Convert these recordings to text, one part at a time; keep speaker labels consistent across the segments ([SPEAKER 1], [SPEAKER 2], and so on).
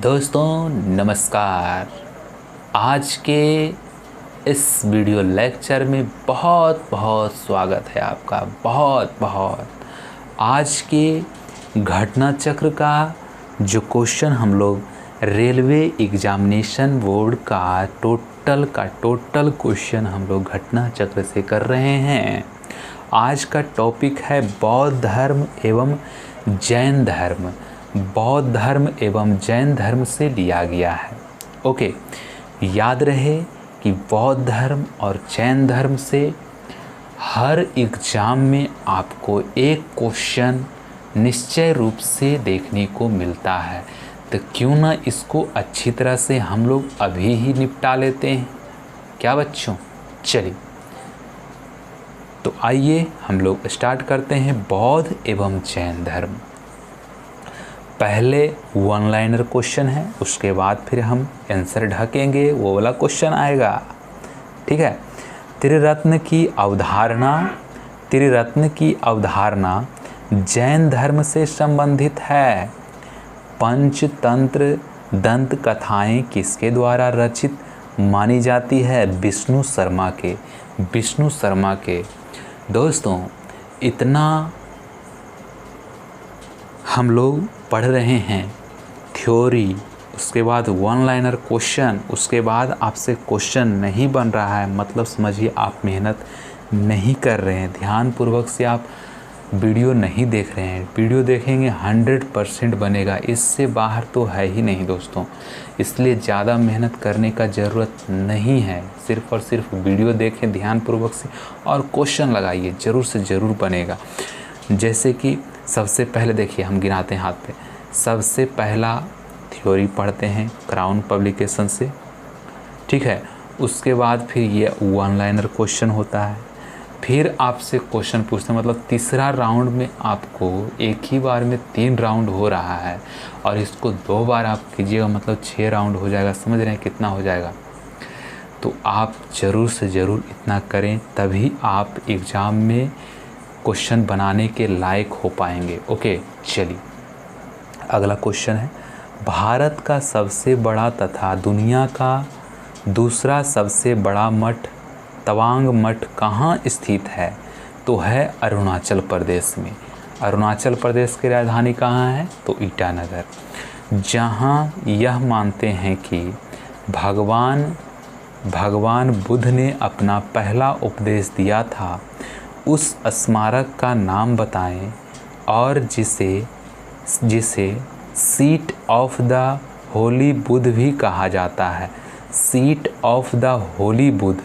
[SPEAKER 1] दोस्तों नमस्कार। आज के इस वीडियो लेक्चर में बहुत बहुत स्वागत है आपका। बहुत आज के घटना चक्र का जो क्वेश्चन हम लोग रेलवे एग्जामिनेशन बोर्ड का टोटल क्वेश्चन हम लोग घटना चक्र से कर रहे हैं। आज का टॉपिक है बौद्ध धर्म एवं जैन धर्म। बौद्ध धर्म एवं जैन धर्म से लिया गया है। ओके, याद रहे कि बौद्ध धर्म और जैन धर्म से हर एग्ज़ाम में आपको एक क्वेश्चन निश्चय रूप से देखने को मिलता है, तो क्यों ना इसको अच्छी तरह से हम लोग अभी ही निपटा लेते हैं। क्या बच्चों, चलिए तो आइए हम लोग स्टार्ट करते हैं बौद्ध एवं जैन धर्म। पहले वन लाइनर क्वेश्चन है, उसके बाद फिर हम आंसर ढकेंगे, वो वाला क्वेश्चन आएगा। ठीक है। त्रिरत्न की अवधारणा जैन धर्म से संबंधित है। पंचतंत्र दंत कथाएं किसके द्वारा रचित मानी जाती है? विष्णु शर्मा के। दोस्तों, इतना हम लोग पढ़ रहे हैं थ्योरी, उसके बाद वन लाइनर क्वेश्चन, उसके बाद आपसे क्वेश्चन नहीं बन रहा है, मतलब समझिए आप मेहनत नहीं कर रहे हैं, ध्यानपूर्वक से आप वीडियो नहीं देख रहे हैं। वीडियो देखेंगे 100% बनेगा, इससे बाहर तो है ही नहीं दोस्तों। इसलिए ज़्यादा मेहनत करने का ज़रूरत नहीं है, सिर्फ़ और सिर्फ वीडियो देखें ध्यानपूर्वक से और क्वेश्चन लगाइए, ज़रूर से ज़रूर बनेगा। जैसे कि सबसे पहले देखिए, हम गिनाते हैं हाथ पे। सबसे पहला थ्योरी पढ़ते हैं क्राउन पब्लिकेशन से, ठीक है। उसके बाद फिर ये वन लाइनर क्वेश्चन होता है, फिर आपसे क्वेश्चन पूछते हैं, मतलब तीसरा राउंड में आपको एक ही बार में 3 राउंड हो रहा है और इसको 2 बार आप कीजिएगा, मतलब 6 राउंड हो जाएगा। समझ रहे हैं कितना हो जाएगा? तो आप ज़रूर से ज़रूर इतना करें, तभी आप एग्ज़ाम में क्वेश्चन बनाने के लायक हो पाएंगे। ओके, चलिए अगला क्वेश्चन है, भारत का सबसे बड़ा तथा दुनिया का दूसरा सबसे बड़ा मठ तवांग मठ कहाँ स्थित है? तो है अरुणाचल प्रदेश में। अरुणाचल प्रदेश की राजधानी कहाँ है? तो ईटानगर। जहाँ यह मानते हैं कि भगवान बुद्ध ने अपना पहला उपदेश दिया था, उस स्मारक का नाम बताएं और जिसे seat of the Holi Buddha भी कहा जाता है। Seat of the Holi Buddha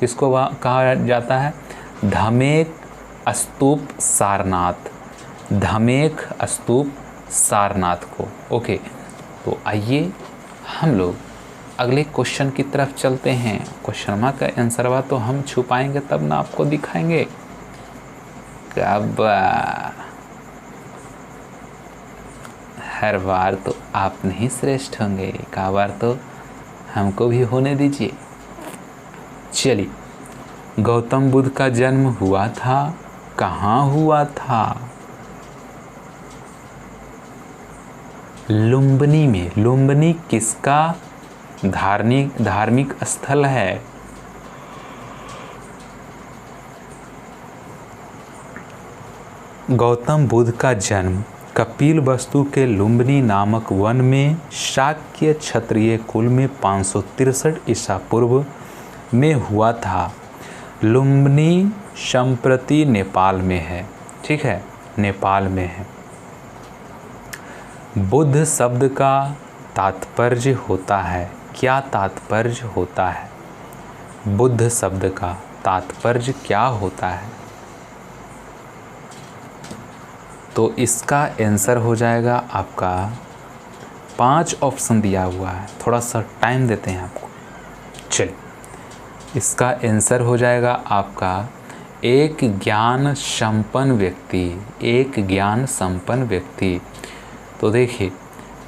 [SPEAKER 1] किसको कहा जाता है? धमेक स्तूप सारनाथ को। ओके, तो आइए हम लोग अगले क्वेश्चन की तरफ चलते हैं। क्वेश्चन का आंसर तो हम छुपाएंगे तब ना आपको दिखाएंगे। कब हर बार तो आप नहीं श्रेष्ठ होंगे, एक बार तो हमको भी होने दीजिए। चलिए, गौतम बुद्ध का जन्म हुआ था, कहाँ हुआ था? लुम्बिनी में। लुम्बिनी किसका धार्मिक स्थल है? गौतम बुद्ध का जन्म कपिलवस्तु के लुम्बिनी नामक वन में शाक्य क्षत्रिय कुल में 563 ईसा पूर्व में हुआ था। लुम्बिनी संप्रति नेपाल में है। ठीक है, नेपाल में है। बुद्ध शब्द का तात्पर्य होता है, क्या तात्पर्य होता है? बुद्ध शब्द का तात्पर्य क्या होता है? तो इसका आंसर हो जाएगा आपका 5 ऑप्शन दिया हुआ है, थोड़ा सा टाइम देते हैं आपको। चलिए, इसका आंसर हो जाएगा आपका एक ज्ञान संपन्न व्यक्ति। तो देखिए,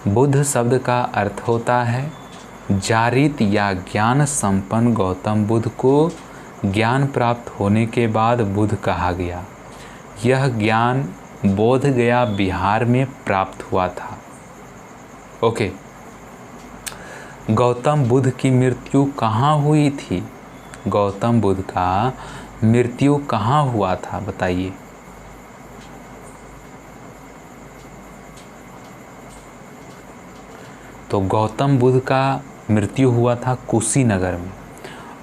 [SPEAKER 1] बुद्ध शब्द का अर्थ होता है जारित या ज्ञान संपन्न। गौतम बुद्ध को ज्ञान प्राप्त होने के बाद बुद्ध कहा गया। यह ज्ञान बोध गया बिहार में प्राप्त हुआ था। ओके, गौतम बुद्ध की मृत्यु कहाँ हुई थी? गौतम बुद्ध का मृत्यु कहाँ हुआ था बताइए। तो गौतम बुद्ध का मृत्यु हुआ था कुशीनगर में।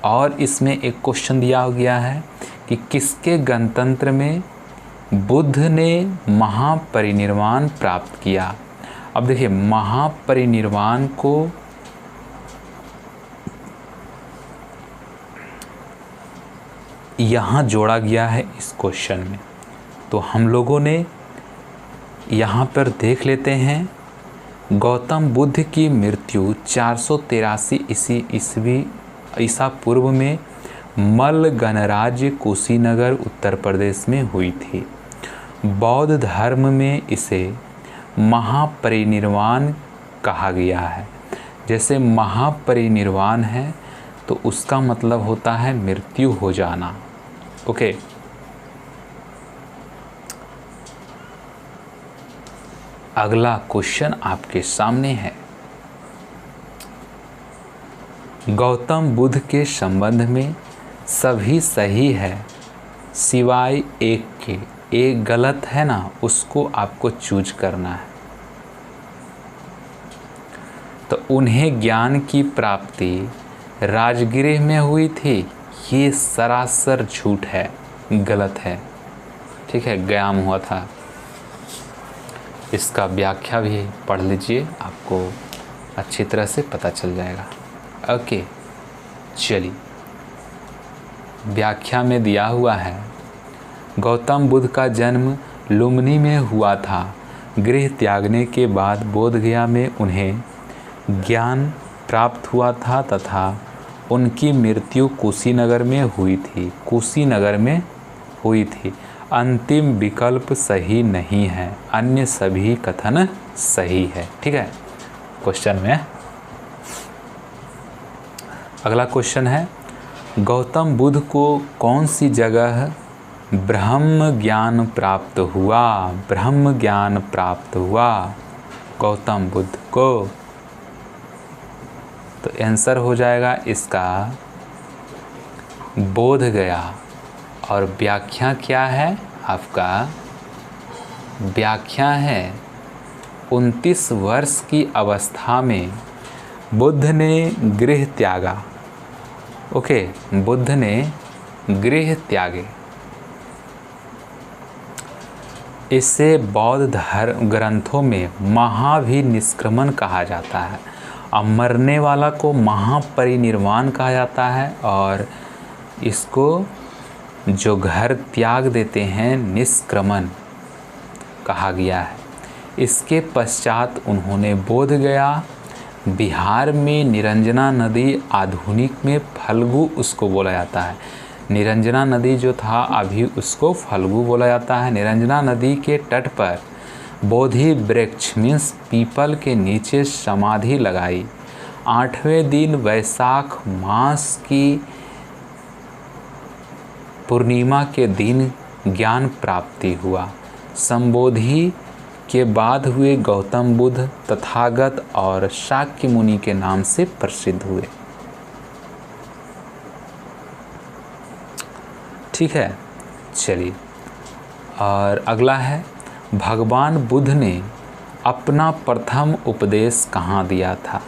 [SPEAKER 1] और इसमें एक क्वेश्चन दिया गया है कि किसके गणतंत्र में बुद्ध ने महापरिनिर्वाण प्राप्त किया। अब देखिए, महापरिनिर्वाण को यहाँ जोड़ा गया है इस क्वेश्चन में। तो हम लोगों ने यहाँ पर देख लेते हैं, गौतम बुद्ध की मृत्यु 483 ईसा पूर्व में मल्ल गणराज्य कुशीनगर उत्तर प्रदेश में हुई थी। बौद्ध धर्म में इसे महापरिनिर्वाण कहा गया है। जैसे महापरिनिर्वाण है तो उसका मतलब होता है मृत्यु हो जाना। ओके, अगला क्वेश्चन आपके सामने है। गौतम बुद्ध के संबंध में सभी सही है सिवाय एक के, एक गलत है ना, उसको आपको चूज करना है। तो उन्हें ज्ञान की प्राप्ति राजगृह में हुई थी, ये सरासर झूठ है, गलत है। ठीक है, ज्ञान हुआ था। इसका व्याख्या भी पढ़ लीजिए, आपको अच्छी तरह से पता चल जाएगा। ओके, चलिए, व्याख्या में दिया हुआ है, गौतम बुद्ध का जन्म लुम्बिनी में हुआ था। गृह त्यागने के बाद बोधगया में उन्हें ज्ञान प्राप्त हुआ था तथा उनकी मृत्यु कुशीनगर में हुई थी। कुशीनगर में हुई थी। अंतिम विकल्प सही नहीं है, अन्य सभी कथन सही है। ठीक है, क्वेश्चन में अगला क्वेश्चन है, गौतम बुद्ध को कौन सी जगह ब्रह्म ज्ञान प्राप्त हुआ? ब्रह्म ज्ञान प्राप्त हुआ गौतम बुद्ध को। तो आंसर हो जाएगा इसका बोध गया। और व्याख्या क्या है आपका? व्याख्या है 29 वर्ष की अवस्था में बुद्ध ने गृह त्यागा। ओके, बुद्ध ने गृह त्यागे। इसे बौद्ध धर्म ग्रंथों में महाभिनिष्क्रमण कहा जाता है। अब मरने वाला को महापरिनिर्वाण कहा जाता है और इसको जो घर त्याग देते हैं निष्क्रमण कहा गया है। इसके पश्चात उन्होंने बोध गया बिहार में निरंजना नदी, आधुनिक में फल्गु उसको बोला जाता है। निरंजना नदी जो था अभी उसको फल्गु बोला जाता है। निरंजना नदी के तट पर बोधि वृक्ष मीन्स पीपल के नीचे समाधि लगाई। 8वें दिन वैशाख मास की पूर्णिमा के दिन ज्ञान प्राप्ति हुआ। संबोधि के बाद हुए गौतम बुद्ध तथागत और शाक्य मुनि के नाम से प्रसिद्ध हुए। ठीक है, चलिए, और अगला है, भगवान बुद्ध ने अपना प्रथम उपदेश कहाँ दिया था?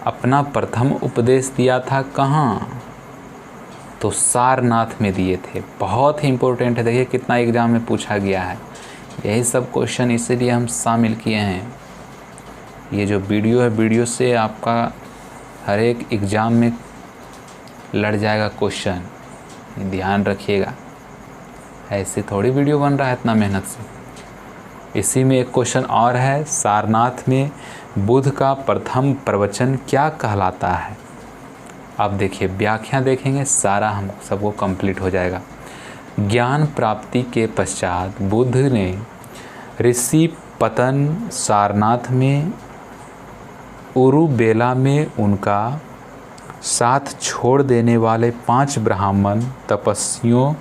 [SPEAKER 1] अपना प्रथम उपदेश दिया था कहाँ? तो सारनाथ में दिए थे। बहुत ही इम्पोर्टेंट है, देखिए कितना एग्जाम में पूछा गया है। यही सब क्वेश्चन इसीलिए हम शामिल किए हैं। ये जो वीडियो है, वीडियो से आपका हर एक एग्ज़ाम में लड़ जाएगा क्वेश्चन, ध्यान रखिएगा। ऐसे थोड़ी वीडियो बन रहा है इतना मेहनत से। इसी में एक क्वेश्चन और है, सारनाथ में बुद्ध का प्रथम प्रवचन क्या कहलाता है? अब देखिए, व्याख्या देखेंगे, सारा हम सबको कंप्लीट हो जाएगा। ज्ञान प्राप्ति के पश्चात बुद्ध ने ऋषि पतन सारनाथ में उरुबेला में उनका साथ छोड़ देने वाले 5 ब्राह्मण तपस्वियों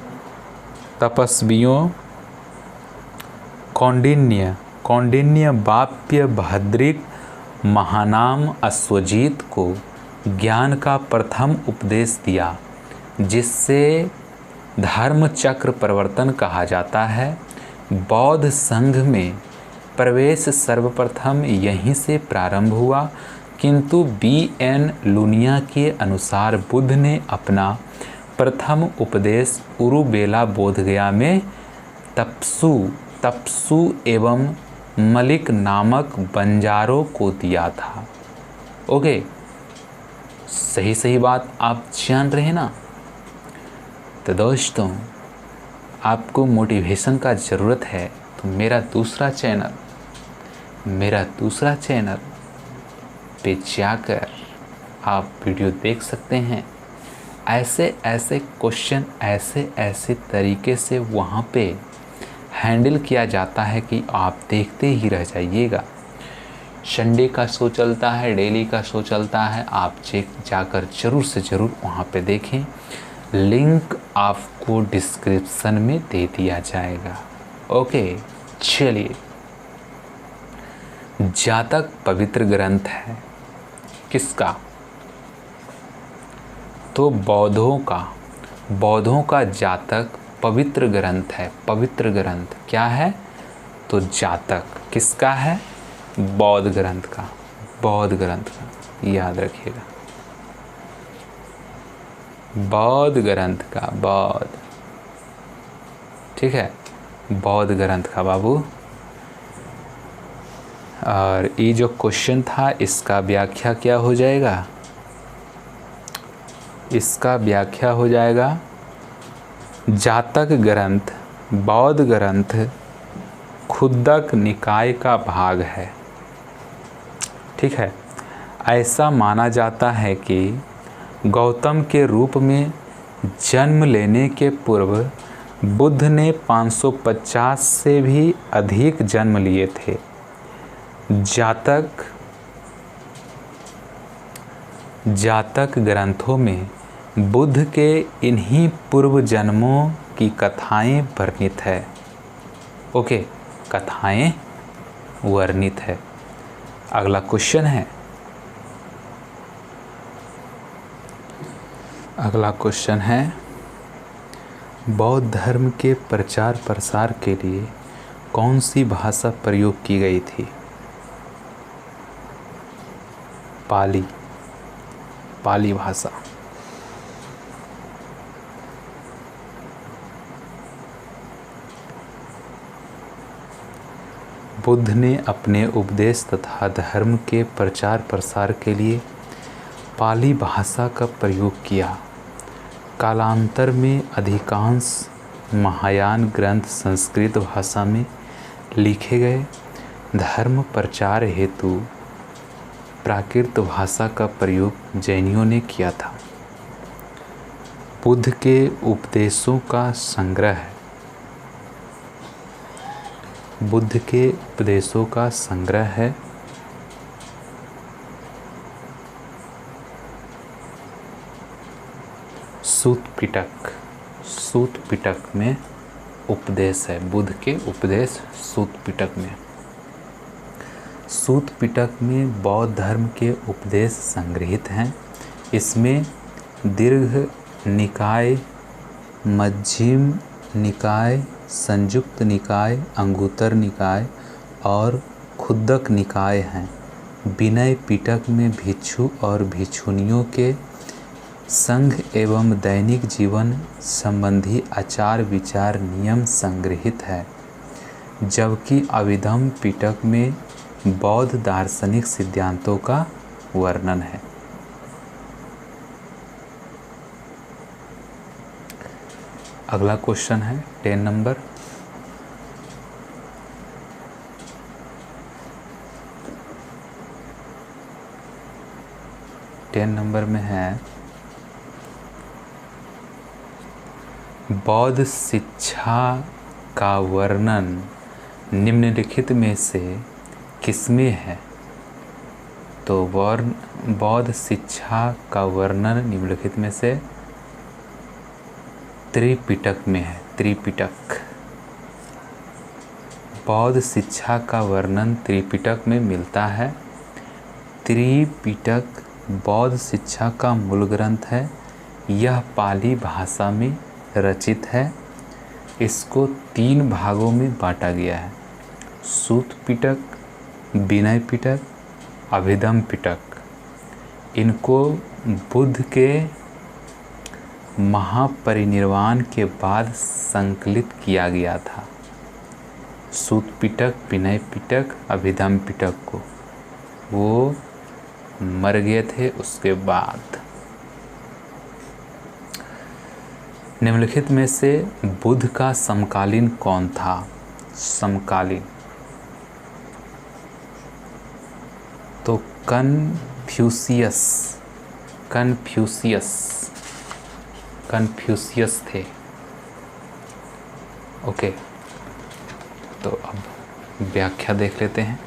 [SPEAKER 1] कौंडिन्य कौंडिन्य वाप्य भद्रिक महानाम अश्वजीत को ज्ञान का प्रथम उपदेश दिया, जिससे धर्म चक्र परिवर्तन कहा जाता है। बौद्ध संघ में प्रवेश सर्वप्रथम यहीं से प्रारंभ हुआ, किंतु B.N. लुनिया के अनुसार बुद्ध ने अपना प्रथम उपदेश उरुबेला बोधगया में तपसू एवं मलिक नामक बंजारों को दिया था। ओके, सही बात आप जान रहे हैं ना। तो दोस्तों, आपको मोटिवेशन का ज़रूरत है तो मेरा दूसरा चैनल पे जाकर आप वीडियो देख सकते हैं। ऐसे क्वेश्चन ऐसे तरीके से वहाँ पे हैंडल किया जाता है कि आप देखते ही रह जाइएगा। संडे का शो चलता है, डेली का शो चलता है, आप जाकर ज़रूर से ज़रूर वहाँ पे देखें। लिंक आपको डिस्क्रिप्शन में दे दिया जाएगा। ओके, चलिए। जातक पवित्र ग्रंथ है किसका? तो बौद्धों का जातक पवित्र ग्रंथ है। पवित्र ग्रंथ क्या है? तो जातक किसका है? बौद्ध ग्रंथ का। याद रखिएगा, बौद्ध ग्रंथ का। ठीक है, बौद्ध ग्रंथ का बाबू। और ये जो क्वेश्चन था इसका व्याख्या क्या हो जाएगा? इसका व्याख्या हो जाएगा जातक ग्रंथ बौद्ध ग्रंथ खुद्दक निकाय का भाग है। ठीक है, ऐसा माना जाता है कि गौतम के रूप में जन्म लेने के पूर्व बुद्ध ने 550 से भी अधिक जन्म लिए थे। जातक ग्रंथों में बुद्ध के इन्हीं पूर्व जन्मों की कथाएं वर्णित है। ओके, कथाएं वर्णित है। अगला क्वेश्चन है बौद्ध धर्म के प्रचार प्रसार के लिए कौन सी भाषा प्रयोग की गई थी? पाली भाषा। बुद्ध ने अपने उपदेश तथा धर्म के प्रचार प्रसार के लिए पाली भाषा का प्रयोग किया। कालांतर में अधिकांश महायान ग्रंथ संस्कृत भाषा में लिखे गए। धर्म प्रचार हेतु प्राकृत भाषा का प्रयोग जैनियों ने किया था। बुद्ध के उपदेशों का संग्रह है। बुद्ध के उपदेशों का संग्रह है सूत पिटक में उपदेश है। बुद्ध के उपदेश सूत पिटक में बौद्ध धर्म के उपदेश संग्रहित हैं। इसमें दीर्घ निकाय, मध्यम निकाय, संयुक्त निकाय, अंगुत्तर निकाय और खुद्दक निकाय हैं। विनय पिटक में भिक्षु और भिक्षुनियों के संघ एवं दैनिक जीवन संबंधी आचार विचार नियम संग्रहित है, जबकि अभिधम्म पिटक में बौद्ध दार्शनिक सिद्धांतों का वर्णन है। अगला क्वेश्चन है 10 नंबर। में है बौद्ध शिक्षा का वर्णन निम्नलिखित में से किसमें है? तो बौद्ध शिक्षा का वर्णन निम्नलिखित में से त्रिपिटक में है। बौद्ध शिक्षा का वर्णन त्रिपिटक में मिलता है। त्रिपिटक बौद्ध शिक्षा का मूल ग्रंथ है। यह पाली भाषा में रचित है। इसको 3 भागों में बांटा गया है: सूत पिटक, विनय पिटक, अभिधम पिटक। इनको बुद्ध के महापरिनिर्वाण के बाद संकलित किया गया था। सूत पिटक, विनय पिटक, अभिधम पिटक को वो मर गए थे उसके बाद। निम्नलिखित में से बुद्ध का समकालीन कौन था? समकालीन तो कन्फ्यूशियस थे। ओके, तो अब व्याख्या देख लेते हैं।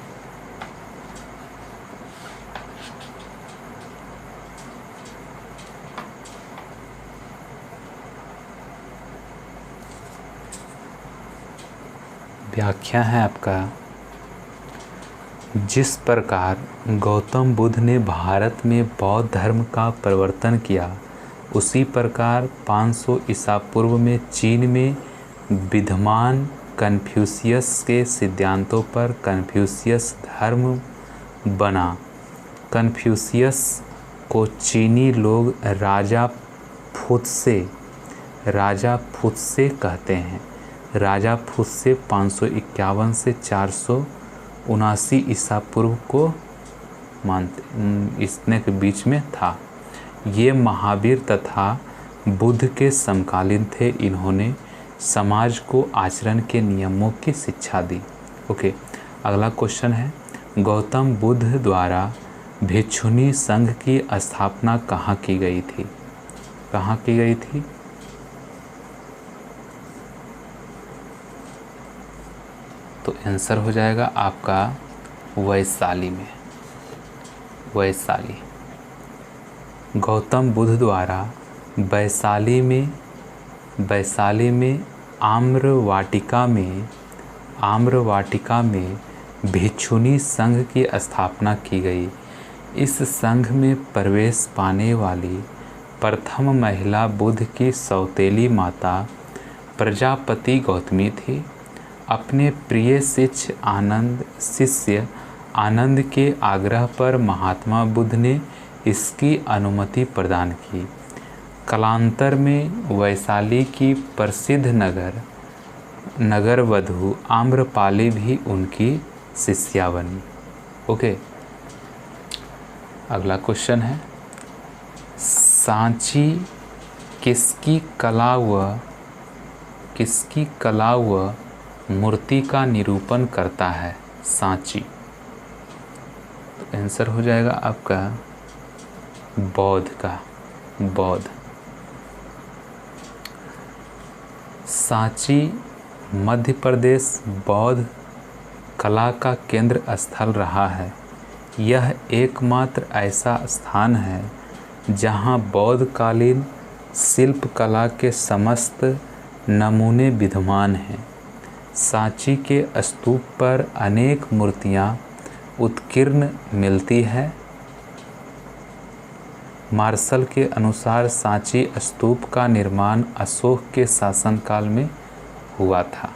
[SPEAKER 1] व्याख्या है आपका: जिस प्रकार गौतम बुद्ध ने भारत में बौद्ध धर्म का प्रवर्तन किया, उसी प्रकार 500 ईसा पूर्व में चीन में विद्यमान कन्फ्यूशियस के सिद्धांतों पर कन्फ्यूशियस धर्म बना। कन्फ्यूशियस को चीनी लोग राजा फुत्से कहते हैं। राजा फुत्से 551 से 479 ईसा पूर्व को मानते इसने के बीच में था। ये महावीर तथा बुद्ध के समकालीन थे। इन्होंने समाज को आचरण के नियमों की शिक्षा दी। ओके, अगला क्वेश्चन है, गौतम बुद्ध द्वारा भिक्षुणी संघ की स्थापना कहाँ की गई थी? कहाँ की गई थी? तो आंसर हो जाएगा आपका वैशाली में। वैशाली। गौतम बुद्ध द्वारा वैशाली में आम्रवाटिका में भिक्षुणी संघ की स्थापना की गई। इस संघ में प्रवेश पाने वाली प्रथम महिला बुद्ध की सौतेली माता प्रजापति गौतमी थी। अपने प्रिय शिष्य आनंद के आग्रह पर महात्मा बुद्ध ने इसकी अनुमति प्रदान की। कालांतर में वैशाली की प्रसिद्ध नगर वधू आम्रपाली भी उनकी शिष्या बनी। ओके, अगला क्वेश्चन है, सांची किसकी कला व मूर्ति का निरूपण करता है? सांची। तो आंसर हो जाएगा आपका बौद्ध। सांची मध्य प्रदेश बौद्ध कला का केंद्र स्थल रहा है। यह एकमात्र ऐसा स्थान है जहां बौद्धकालीन शिल्पकला के समस्त नमूने विद्यमान हैं। सांची के स्तूप पर अनेक मूर्तियां उत्कीर्ण मिलती है। मार्शल के अनुसार सांची स्तूप का निर्माण अशोक के शासनकाल में हुआ था।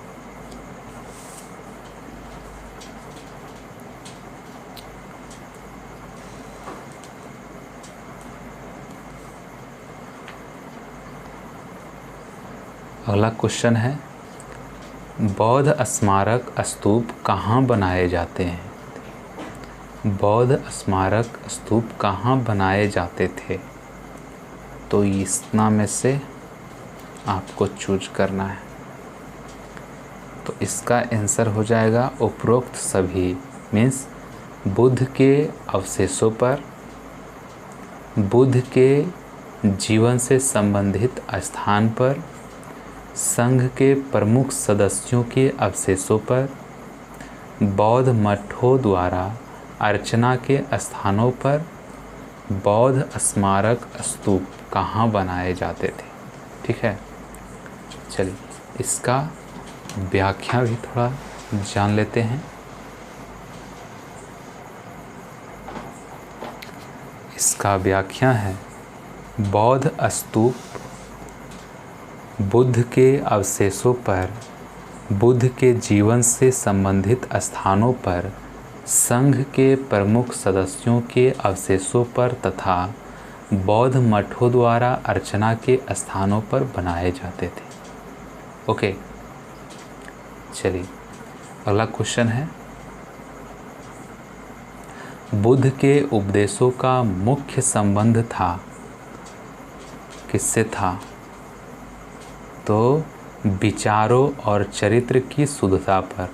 [SPEAKER 1] अगला क्वेश्चन है, बौद्ध स्मारक स्तूप कहाँ बनाए जाते हैं? बौद्ध स्मारक स्तूप कहाँ बनाए जाते थे? तो इतना में से आपको चूज करना है। तो इसका आंसर हो जाएगा उपरोक्त सभी, मीन्स बुद्ध के अवशेषों पर, बुद्ध के जीवन से संबंधित स्थान पर, संघ के प्रमुख सदस्यों के अवशेषों पर, बौद्ध मठों द्वारा अर्चना के स्थानों पर। बौद्ध स्मारक स्तूप कहाँ बनाए जाते थे? ठीक है, चलिए इसका व्याख्या भी थोड़ा जान लेते हैं। इसका व्याख्या है, बौद्ध स्तूप बुद्ध के अवशेषों पर, बुद्ध के जीवन से संबंधित स्थानों पर, संघ के प्रमुख सदस्यों के अवशेषों पर तथा बौद्ध मठों द्वारा अर्चना के स्थानों पर बनाए जाते थे। ओके, चलिए अगला क्वेश्चन है, बुद्ध के उपदेशों का मुख्य संबंध था, किससे था? तो विचारों और चरित्र की शुद्धता पर।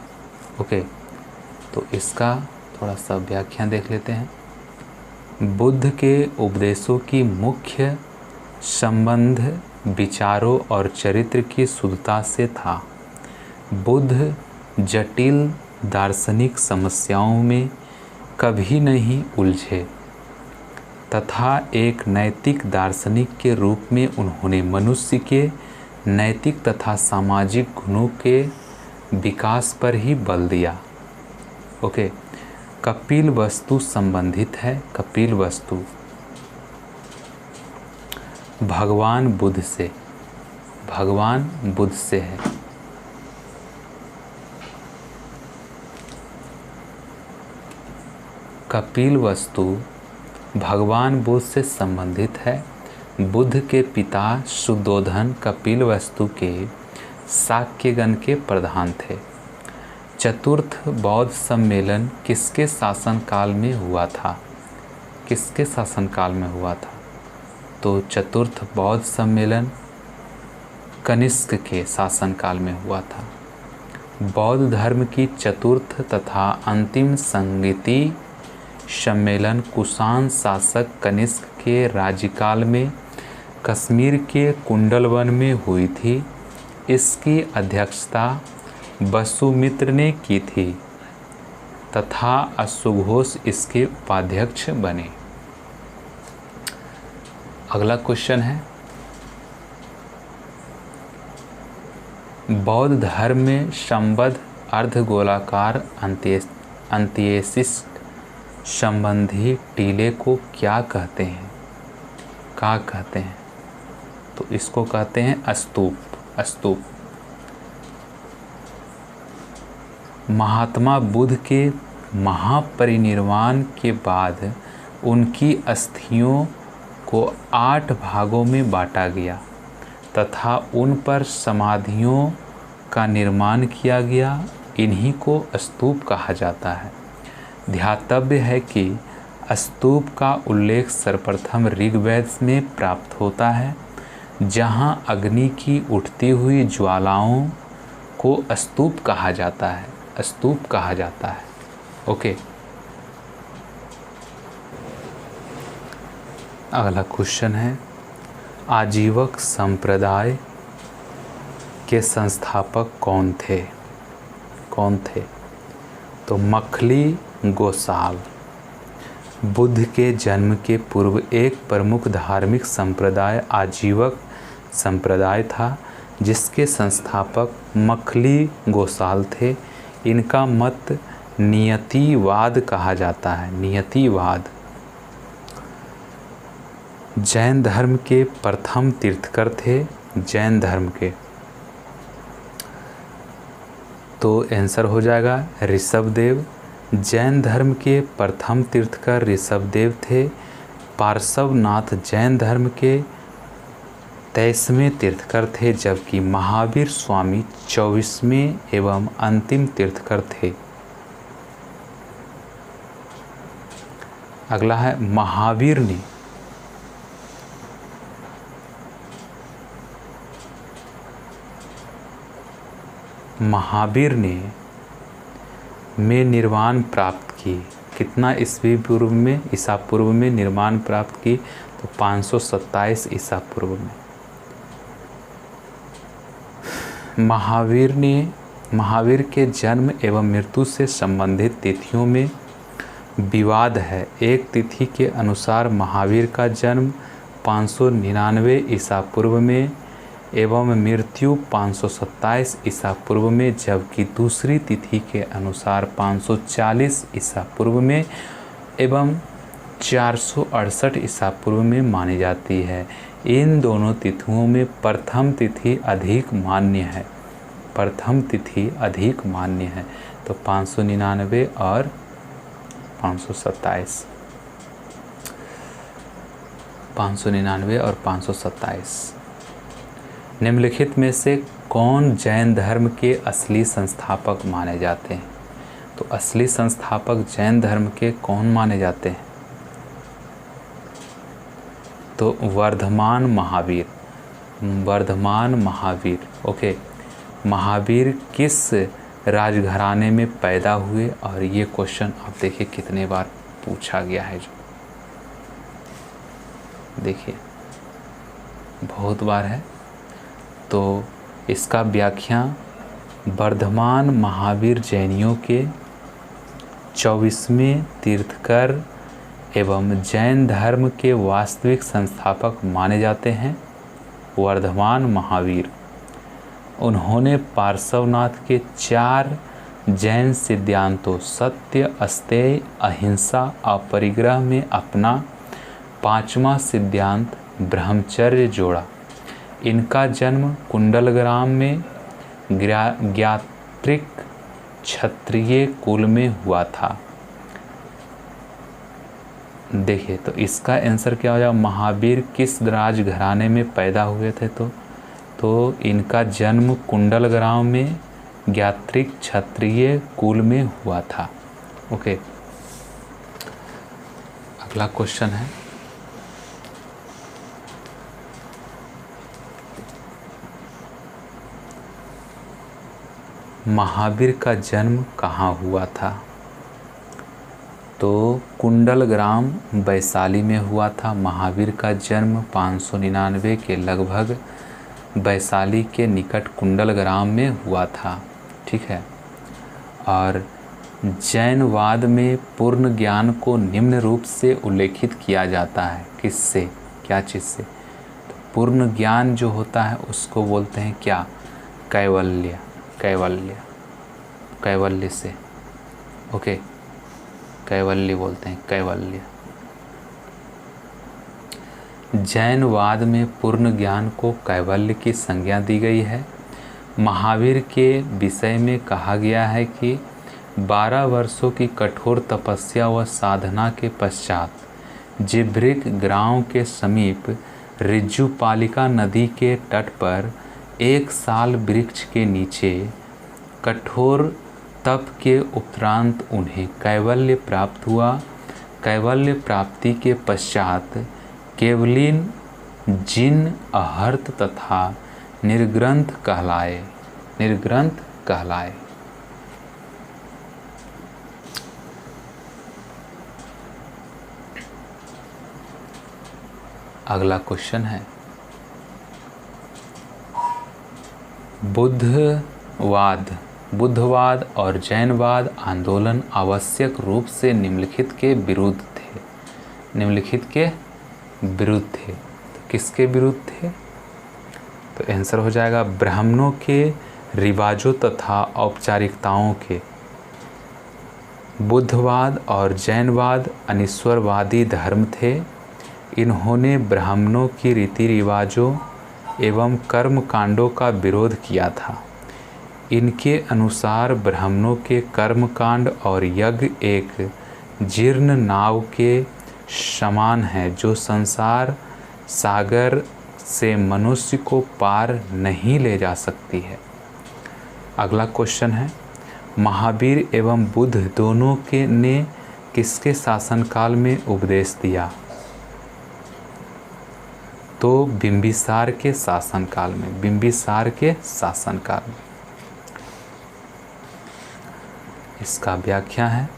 [SPEAKER 1] ओके, तो इसका थोड़ा सा व्याख्या देख लेते हैं। बुद्ध के उपदेशों की मुख्य संबंध विचारों और चरित्र की शुद्धता से था। बुद्ध जटिल दार्शनिक समस्याओं में कभी नहीं उलझे तथा एक नैतिक दार्शनिक के रूप में उन्होंने मनुष्य के नैतिक तथा सामाजिक गुणों के विकास पर ही बल दिया। ओके, कपिल वस्तु संबंधित है। कपिल वस्तु भगवान बुद्ध से, भगवान बुद्ध से है। कपिल वस्तु भगवान बुद्ध से संबंधित है। बुद्ध के पिता शुद्धोधन कपिल वस्तु के शाक्यगण के प्रधान थे। चतुर्थ बौद्ध सम्मेलन किसके शासनकाल में हुआ था? किसके शासनकाल में हुआ था? तो चतुर्थ बौद्ध सम्मेलन कनिष्क के शासनकाल में हुआ था। बौद्ध धर्म की चतुर्थ तथा अंतिम संगीति सम्मेलन कुषाण शासक कनिष्क के राज्यकाल में कश्मीर के कुंडलवन में हुई थी। इसकी अध्यक्षता वसुमित्र ने की थी तथा अश्वघोष इसके उपाध्यक्ष बने। अगला क्वेश्चन है, बौद्ध धर्म में संबद्ध अर्धगोलाकार अंत्येष्टि संबंधी टीले को क्या कहते हैं? क्या कहते हैं? तो इसको कहते हैं स्तूप। स्तूप महात्मा बुद्ध के महापरिनिर्वाण के बाद उनकी अस्थियों को 8 भागों में बांटा गया तथा उन पर समाधियों का निर्माण किया गया। इन्हीं को स्तूप कहा जाता है। ध्यातव्य है कि स्तूप का उल्लेख सर्वप्रथम ऋग्वेद में प्राप्त होता है, जहां अग्नि की उठती हुई ज्वालाओं को स्तूप कहा जाता है। स्तूप कहा जाता है। ओके, अगला क्वेश्चन है, आजीवक संप्रदाय के संस्थापक कौन थे? कौन थे? तो मखली गोसाल बुद्ध के जन्म के पूर्व एक प्रमुख धार्मिक संप्रदाय आजीवक संप्रदाय था, जिसके संस्थापक मखली गोसाल थे। इनका मत नियतिवाद कहा जाता है। नियतिवाद जैन धर्म के प्रथम तीर्थकर थे। जैन धर्म के, तो आंसर हो जाएगा ऋषभदेव। जैन धर्म के प्रथम तीर्थकर ऋषभदेव थे। पार्श्वनाथ जैन धर्म के 23वें तीर्थकर थे, जबकि महावीर स्वामी 24वें एवं अंतिम तीर्थकर थे। अगला है, महावीर ने में निर्वाण प्राप्त की। कितना ईस्वी पूर्व में? ईसा पूर्व में निर्वाण प्राप्त की, तो 527 ईसा पूर्व में। महावीर के जन्म एवं मृत्यु से संबंधित तिथियों में विवाद है। एक तिथि के अनुसार महावीर का जन्म 599 ईसा पूर्व में, एवं मृत्यु 527 ईसा पूर्व में, जबकि दूसरी तिथि के अनुसार 540 ईसा पूर्व में एवं 468 ईसा पूर्व में मानी जाती है। इन दोनों तिथियों में प्रथम तिथि अधिक मान्य है, प्रथम तिथि अधिक मान्य है। तो 599 और 527, 599 और 527। निम्नलिखित में से कौन जैन धर्म के असली संस्थापक माने जाते हैं? तो असली संस्थापक जैन धर्म के कौन माने जाते हैं? तो वर्धमान महावीर, वर्धमान महावीर। ओके, महावीर किस राजघराने में पैदा हुए? और ये क्वेश्चन आप देखिए कितने बार पूछा गया है, जो देखिए बहुत बार है। तो इसका व्याख्या वर्धमान महावीर जैनियों के 24वें तीर्थकर एवं जैन धर्म के वास्तविक संस्थापक माने जाते हैं, वर्धमान महावीर। उन्होंने पार्श्वनाथ के 4 जैन सिद्धांतों सत्य, अस्तेय, अहिंसा, अपरिग्रह में अपना 5वां सिद्धांत ब्रह्मचर्य जोड़ा। इनका जन्म कुंडलग्राम में ज्ञात्रिक क्षत्रिय कुल में हुआ था। देखिए, तो इसका आंसर क्या हो जाएगा? महावीर किस राजघराने में पैदा हुए थे? तो इनका जन्म कुंडलग्राम में ज्ञात्रिक क्षत्रिय कुल में हुआ था। ओके, अगला क्वेश्चन है, महावीर का जन्म कहाँ हुआ था? तो कुंडलग्राम वैशाली में हुआ था। महावीर का जन्म 599 के लगभग वैशाली के निकट कुंडलग्राम में हुआ था। ठीक है। और जैनवाद में पूर्ण ज्ञान को निम्न रूप से उल्लेखित किया जाता है। किससे? क्या चीज़ से? तो पूर्ण ज्ञान जो होता है उसको बोलते हैं क्या? कैवल्य। कैवल्य, कैवल्य से। ओके, कैवल्य बोलते हैं, कैवल्य। जैनवाद में पूर्ण ज्ञान को कैवल्य की संज्ञा दी गई है। महावीर के विषय में कहा गया है कि 12 वर्षों की कठोर तपस्या व साधना के पश्चात जिब्रिक ग्राम के समीप ऋजुपालिका नदी के तट पर 1 साल वृक्ष के नीचे कठोर तप के उपरांत उन्हें कैवल्य प्राप्त हुआ। कैवल्य प्राप्ति के पश्चात केवलीन जिन अहर्त तथा निर्ग्रंथ कहलाए। निर्ग्रंथ कहलाए। अगला क्वेश्चन है, बुद्धवाद और जैनवाद आंदोलन आवश्यक रूप से निम्नलिखित के विरुद्ध थे। निम्नलिखित के विरुद्ध थे। तो किसके विरुद्ध थे? तो आंसर हो जाएगा ब्राह्मणों के रिवाजों तथा औपचारिकताओं के। बुद्धवाद और जैनवाद अनिश्वरवादी धर्म थे। इन्होंने ब्राह्मणों की रीति रिवाजों एवं कर्म कांडों का विरोध किया था। इनके अनुसार ब्राह्मणों के कर्मकांड और यज्ञ एक जीर्ण नाव के समान है जो संसार सागर से मनुष्य को पार नहीं ले जा सकती है। अगला क्वेश्चन है, महावीर एवं बुद्ध दोनों के ने किसके शासनकाल में उपदेश दिया? तो बिंबिसार के शासनकाल में। बिंबिसार के शासनकाल में। इसका व्याख्या है,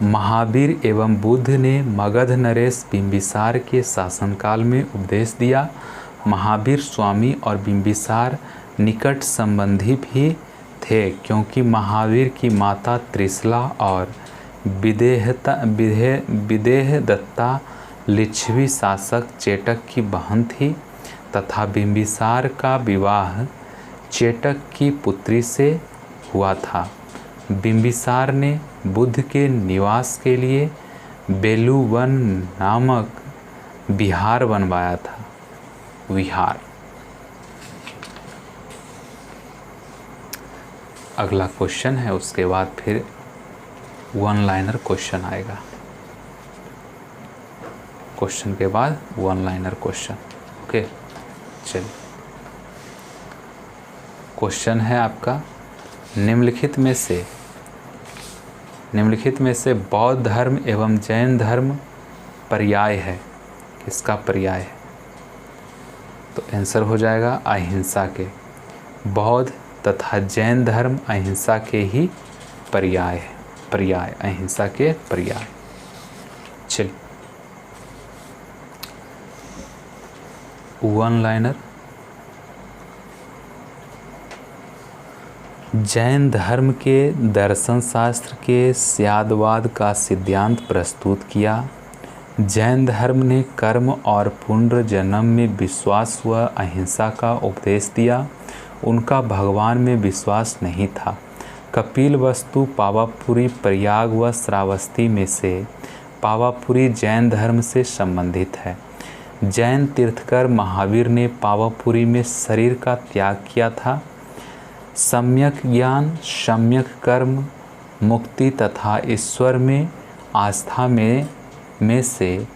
[SPEAKER 1] महावीर एवं बुद्ध ने मगध नरेश बिंबिसार के शासनकाल में उपदेश दिया। महावीर स्वामी और बिंबिसार निकट संबंधी भी थे क्योंकि महावीर की माता त्रिशला और विदेहदत्ता लिच्छवी शासक चेटक की बहन थी। तथा बिंबिसार का विवाह चेटक की पुत्री से हुआ था। बिंबिसार ने बुद्ध के निवास के लिए बेलूवन नामक विहार बनवाया था। विहार। अगला क्वेश्चन है, उसके बाद फिर वन लाइनर क्वेश्चन आएगा। क्वेश्चन के बाद वन लाइनर क्वेश्चन। ओके, चलिए। क्वेश्चन है आपका, निम्नलिखित में से बौद्ध धर्म एवं जैन धर्म पर्याय है, किसका पर्याय है? तो आंसर हो जाएगा अहिंसा के। बौद्ध तथा जैन धर्म अहिंसा के ही पर्याय है। पर्याय, अहिंसा के पर्याय। चलिए, वन लाइनर। जैन धर्म के दर्शन शास्त्र के स्यादवाद का सिद्धांत प्रस्तुत किया। जैन धर्म ने कर्म और पुनर्जन्म में विश्वास व अहिंसा का उपदेश दिया। उनका भगवान में विश्वास नहीं था। कपिलवस्तु, पावापुरी, प्रयाग व श्रावस्ती में से पावापुरी जैन धर्म से संबंधित है। जैन तीर्थकर महावीर ने पावापुरी में शरीर का त्याग किया था। सम्यक ज्ञान, सम्यक कर्म, मुक्ति तथा ईश्वर में आस्था में से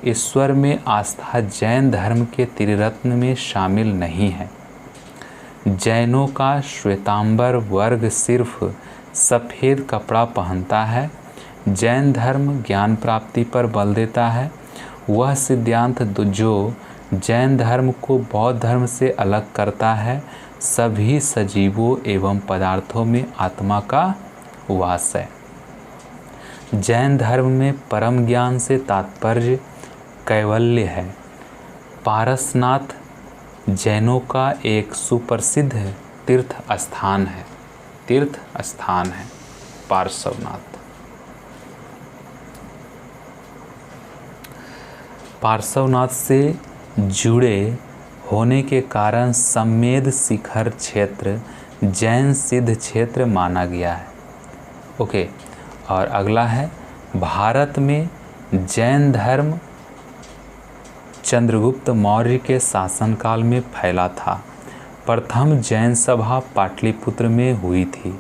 [SPEAKER 1] ईश्वर में आस्था जैन धर्म के त्रिरत्न में शामिल नहीं है। जैनों का श्वेतांबर वर्ग सिर्फ सफ़ेद कपड़ा पहनता है। जैन धर्म ज्ञान प्राप्ति पर बल देता है। वह सिद्धांत जो जैन धर्म को बौद्ध धर्म से अलग करता है, सभी सजीवों एवं पदार्थों में आत्मा का वास है। जैन धर्म में परम ज्ञान से तात्पर्य कैवल्य है। पारसनाथ जैनों का एक सुप्रसिद्ध तीर्थ स्थान है। तीर्थ स्थान है पार्श्वनाथ। पार्श्वनाथ से जुड़े होने के कारण सम्मेद शिखर क्षेत्र जैन सिद्ध क्षेत्र माना गया है। ओके, और अगला है, भारत में जैन धर्म चंद्रगुप्त मौर्य के शासनकाल में फैला था। प्रथम जैन सभा पाटलिपुत्र में हुई थी।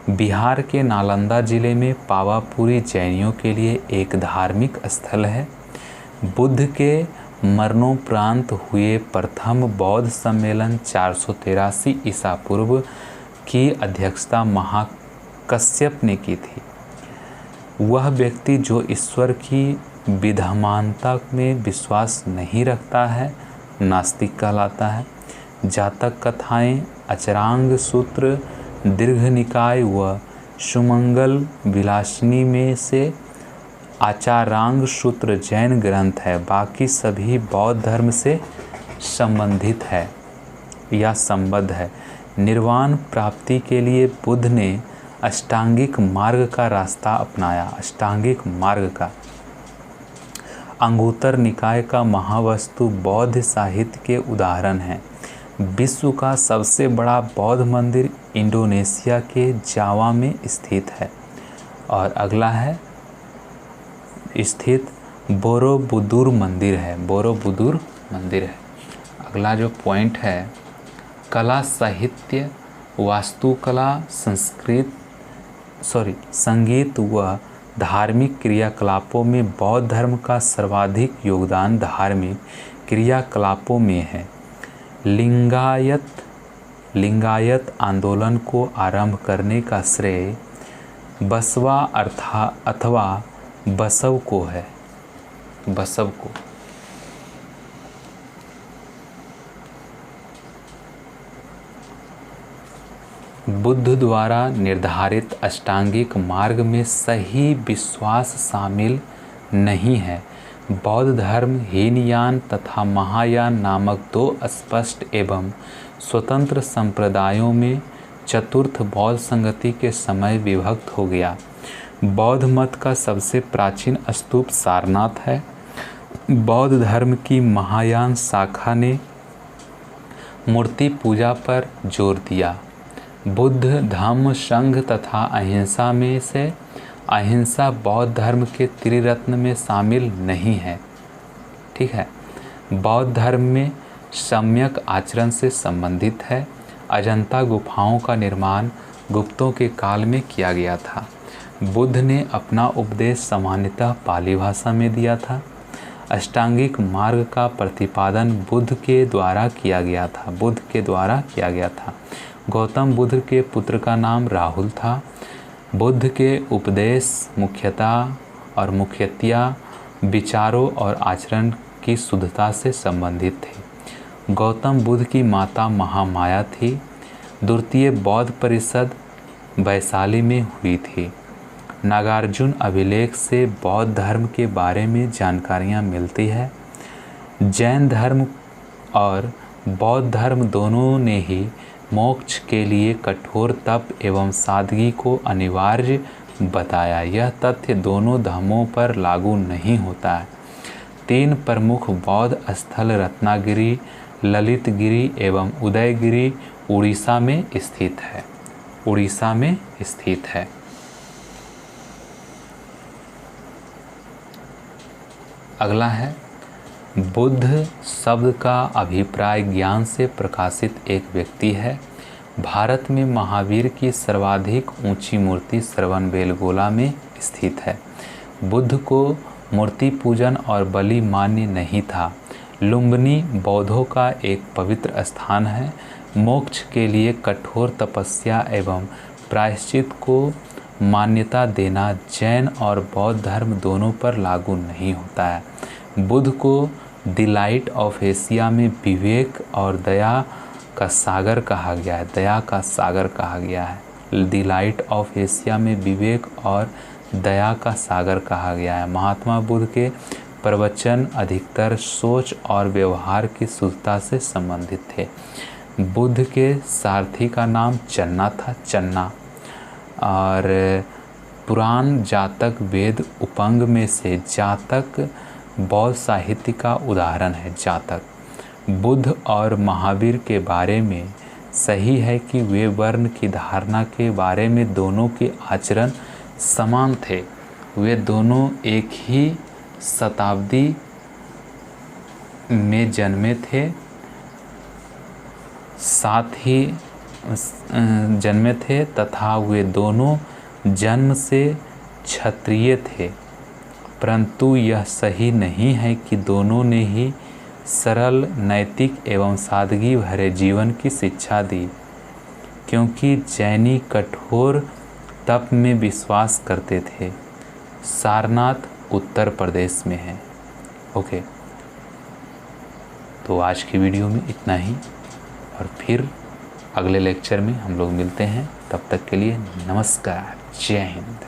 [SPEAKER 1] बिहार के नालंदा जिले में पावापुरी जैनियों के लिए एक धार्मिक स्थल है। बुद्ध के मरणोपरांत हुए प्रथम बौद्ध सम्मेलन 483 ईसा पूर्व की अध्यक्षता महाकश्यप ने की थी। वह व्यक्ति जो ईश्वर की विद्यमानता में विश्वास नहीं रखता है, नास्तिक कहलाता है। जातक कथाएं, अचरांग सूत्र, दीर्घ निकाय व सुमंगल विलासिनी में से आचारांग सूत्र जैन ग्रंथ है। बाकी सभी बौद्ध धर्म से संबंधित है या संबद्ध है। निर्वाण प्राप्ति के लिए बुद्ध ने अष्टांगिक मार्ग का रास्ता अपनाया। अष्टांगिक मार्ग का। अंगुत्तर निकाय का महावस्तु बौद्ध साहित्य के उदाहरण हैं। विश्व का सबसे बड़ा बौद्ध मंदिर इंडोनेशिया के जावा में स्थित है। और अगला है स्थित बोरोबुदुर मंदिर है। बोरोबुदुर मंदिर है। अगला जो पॉइंट है, कला, साहित्य, वास्तुकला, संगीत व धार्मिक क्रियाकलापों में बौद्ध धर्म का सर्वाधिक योगदान धार्मिक क्रियाकलापों में है। लिंगायत आंदोलन को आरंभ करने का श्रेय बसवा अथवा बसव को है। बसव को। बुद्ध द्वारा निर्धारित अष्टांगिक मार्ग में सही विश्वास शामिल नहीं है। बौद्ध धर्म हीनयान तथा महायान नामक दो स्पष्ट एवं स्वतंत्र संप्रदायों में चतुर्थ बौद्ध संगति के समय विभक्त हो गया। बौद्ध मत का सबसे प्राचीन स्तूप सारनाथ है। बौद्ध धर्म की महायान शाखा ने मूर्ति पूजा पर जोर दिया। बुद्ध धम्म संघ तथा अहिंसा में से अहिंसा बौद्ध धर्म के त्रिरत्न में शामिल नहीं है। ठीक है, बौद्ध धर्म में सम्यक आचरण से संबंधित है। अजंता गुफाओं का निर्माण गुप्तों के काल में किया गया था। बुद्ध ने अपना उपदेश सामान्यतः पाली भाषा में दिया था। अष्टांगिक मार्ग का प्रतिपादन बुद्ध के द्वारा किया गया था। गौतम बुद्ध के पुत्र का नाम राहुल था। बुद्ध के उपदेश मुख्यतया विचारों और आचरण की शुद्धता से संबंधित थे। गौतम बुद्ध की माता महामाया थी। द्वितीय बौद्ध परिषद वैशाली में हुई थी। नागार्जुन अभिलेख से बौद्ध धर्म के बारे में जानकारियाँ मिलती है। जैन धर्म और बौद्ध धर्म दोनों ने ही मोक्ष के लिए कठोर तप एवं सादगी को अनिवार्य बताया। यह तथ्य दोनों धर्मों पर लागू नहीं होता है। 3 प्रमुख बौद्ध स्थल रत्नागिरी, ललितगिरी एवं उदयगिरी उड़ीसा में स्थित है। अगला है, बुद्ध शब्द का अभिप्राय ज्ञान से प्रकाशित एक व्यक्ति है। भारत में महावीर की सर्वाधिक ऊंची मूर्ति श्रवणबेलगोला में स्थित है। बुद्ध को मूर्ति पूजन और बलि मान्य नहीं था। लुम्बिनी बौद्धों का एक पवित्र स्थान है। मोक्ष के लिए कठोर तपस्या एवं प्रायश्चित को मान्यता देना जैन और बौद्ध धर्म दोनों पर लागू नहीं होता है। बुद्ध को द लाइट ऑफ एशिया में विवेक और दया का सागर कहा गया है। द लाइट ऑफ एशिया में विवेक और दया का सागर कहा गया है। महात्मा बुद्ध के प्रवचन अधिकतर सोच और व्यवहार की शुद्धता से संबंधित थे। बुद्ध के सारथी का नाम चन्ना और पुराण जातक वेद उपंग में से जातक बौद्ध साहित्य का उदाहरण है। जातक बुद्ध और महावीर के बारे में सही है कि वे वर्ण की धारणा के बारे में दोनों के आचरण समान थे। वे दोनों एक ही शताब्दी में जन्मे थे तथा वे दोनों जन्म से क्षत्रिय थे, परंतु यह सही नहीं है कि दोनों ने ही सरल, नैतिक एवं सादगी भरे जीवन की शिक्षा दी, क्योंकि जैनी कठोर तप में विश्वास करते थे। सारनाथ उत्तर प्रदेश में है। ओके, तो आज की वीडियो में इतना ही और फिर अगले लेक्चर में हम लोग मिलते हैं। तब तक के लिए नमस्कार, जय हिंद।